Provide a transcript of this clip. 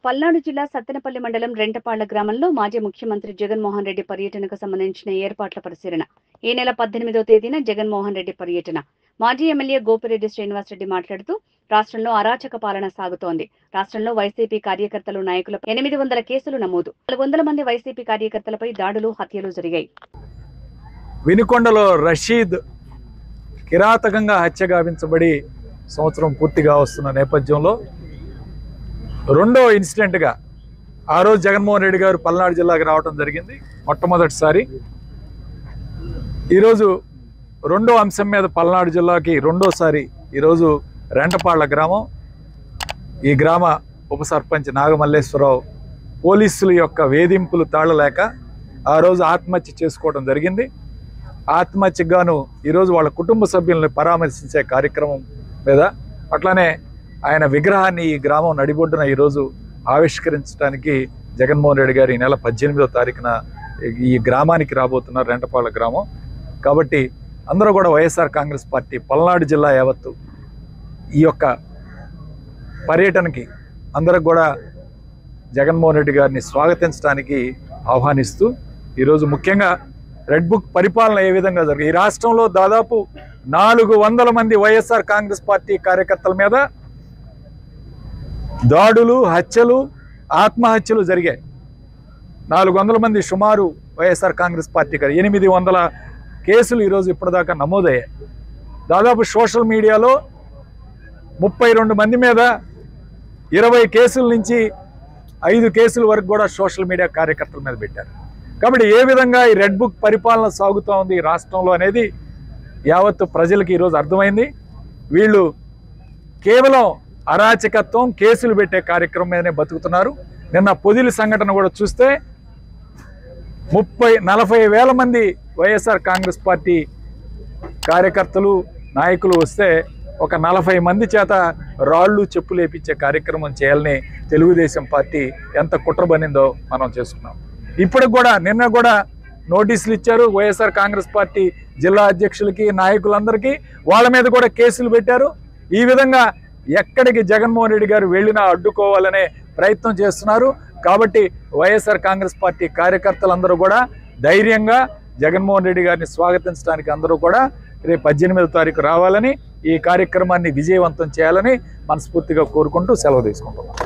పల్నాడు జిల్లా సత్తెనపల్లి మండలం రెంటపాళ్ల గ్రామంలో మాజీ ముఖ్యమంత్రి జగన్మోహన్ రెడ్డి పర్యటనకు సంబంధించిన ఏర్పాట్ల పరిశీలన. ఈ నెల 18వ తేదీన జగన్మోహన్ రెడ్డి పర్యటన. మాజీ ఎమ్మెల్యే గోపిరెడ్డి శ్రీనివాసరెడ్డి మాట్లాడుతూ రాష్ట్రంలో అరాచక పాలన సాగుతోంది. రాష్ట్రంలో వైసీపీ కార్యకర్తలు, నాయకులపై 800 కేసులు నమోదు. 400 మంది వైసీపీ కార్యకర్తలపై దాడులు, హత్యలు జరిగాయి. వినుకొండలో రషీద్ కిరాతకంగా హత్య గావించబడి సంవత్సరం పూర్తిగా వస్తున్న నేపథ్యంలో రెండో ఇన్సిడెంట్గా ఆ రోజు జగన్మోహన్ రెడ్డి గారు పల్నాడు జిల్లాకి రావడం జరిగింది మొట్టమొదటిసారి. ఈరోజు రెండో అంశం మీద పల్నాడు జిల్లాకి రెండోసారి ఈరోజు రెంటపాళ్ల గ్రామం. ఈ గ్రామ ఉప సర్పంచ్ నాగమల్లేశ్వరరావు పోలీసుల యొక్క వేధింపులు తాళలేక ఆ రోజు ఆత్మహత్య చేసుకోవడం జరిగింది. ఆత్మహత్యకు గాను ఈరోజు వాళ్ళ కుటుంబ సభ్యుల్ని పరామర్శించే కార్యక్రమం మీద అట్లానే ఆయన విగ్రహాన్ని ఈ గ్రామం నడిబొడ్డున ఈరోజు ఆవిష్కరించడానికి జగన్మోహన్ రెడ్డి గారు ఈ నెల 18వ తారీఖున ఈ గ్రామానికి రాబోతున్నారు, రెంటపాళ్ల గ్రామం. కాబట్టి అందరూ కూడా వైఎస్ఆర్ కాంగ్రెస్ పార్టీ పల్నాడు జిల్లా యావత్తు ఈ యొక్క పర్యటనకి అందరూ కూడా జగన్మోహన్ రెడ్డి గారిని స్వాగతించడానికి ఆహ్వానిస్తూ ఈరోజు ముఖ్యంగా రెడ్ బుక్ పరిపాలన ఏ విధంగా జరిగింది, ఈ రాష్ట్రంలో దాదాపు 400 మంది వైఎస్ఆర్ కాంగ్రెస్ పార్టీ కార్యకర్తల మీద దాడులు, హత్యలు, ఆత్మహత్యలు జరిగాయి. 400 మంది సుమారు వైఎస్ఆర్ కాంగ్రెస్ పార్టీ 800 కేసులు ఈరోజు ఇప్పటిదాకా నమోదయ్యాయి. దాదాపు సోషల్ మీడియాలో 32 మంది మీద 20 కేసుల నుంచి 5 కేసుల వరకు కూడా సోషల్ మీడియా కార్యకర్తల మీద పెట్టారు. కాబట్టి ఏ విధంగా ఈ రెడ్ బుక్ పరిపాలన సాగుతూ ఉంది ఈ రాష్ట్రంలో అనేది యావత్తు ప్రజలకు ఈరోజు అర్థమైంది. వీళ్ళు కేవలం అరాచకత్వం, కేసులు పెట్టే కార్యక్రమం మీదనే బతుకుతున్నారు. నిన్న పొదిలి సంఘటన కూడా చూస్తే 30-40 వేల మంది వైఎస్ఆర్ కాంగ్రెస్ పార్టీ కార్యకర్తలు, నాయకులు వస్తే ఒక 40 మంది చేత రాళ్ళు, చెప్పులు వేపించే కార్యక్రమం చేయాలని తెలుగుదేశం పార్టీ ఎంత కుట్రబనిందో మనం చేసుకున్నాం. ఇప్పటికి కూడా నిన్న కూడా నోటీసులు ఇచ్చారు వైఎస్ఆర్ కాంగ్రెస్ పార్టీ జిల్లా అధ్యక్షులకి, నాయకులందరికీ. వాళ్ళ మీద కూడా కేసులు పెట్టారు. ఈ విధంగా ఎక్కడికి జగన్మోహన్ రెడ్డి గారు వెళ్ళినా అడ్డుకోవాలనే ప్రయత్నం చేస్తున్నారు. కాబట్టి వైఎస్ఆర్ కాంగ్రెస్ పార్టీ కార్యకర్తలందరూ కూడా ధైర్యంగా జగన్మోహన్ రెడ్డి గారిని స్వాగతించడానికి అందరూ కూడా రేపు 18వ తారీఖు రావాలని, ఈ కార్యక్రమాన్ని విజయవంతం చేయాలని మనస్ఫూర్తిగా కోరుకుంటూ సెలవు తీసుకుంటున్నాం.